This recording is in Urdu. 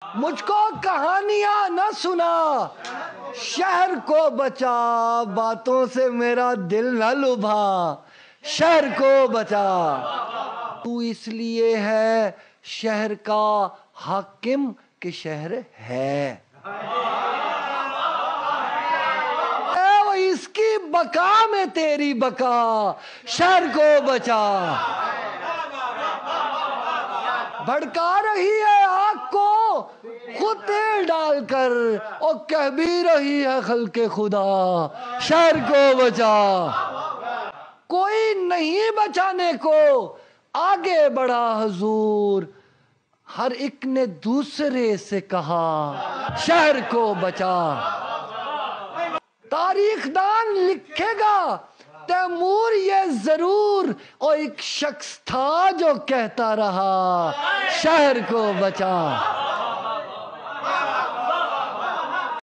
مجھ کو کہانیاں نہ سنا، شہر کو بچا، باتوں سے میرا دل نہ لبھا، شہر کو بچا۔ تو اس لیے ہے شہر کا حاکم کہ شہر ہے، اس کی بقا میں تیری بقا، شہر کو بچا۔ بھڑکا رہی ہے آگ کو خود تیل ڈال کر، اور کہہ بھی رہی ہے خلق خدا، شہر کو بچا۔ کوئی نہیں بچانے کو آگے بڑھا حضور، ہر ایک نے دوسرے سے کہا شہر کو بچا۔ تاریخ دان لکھے گا تیمور یہ ضرور، اور ایک شخص تھا جو کہتا رہا شہر کو بچا۔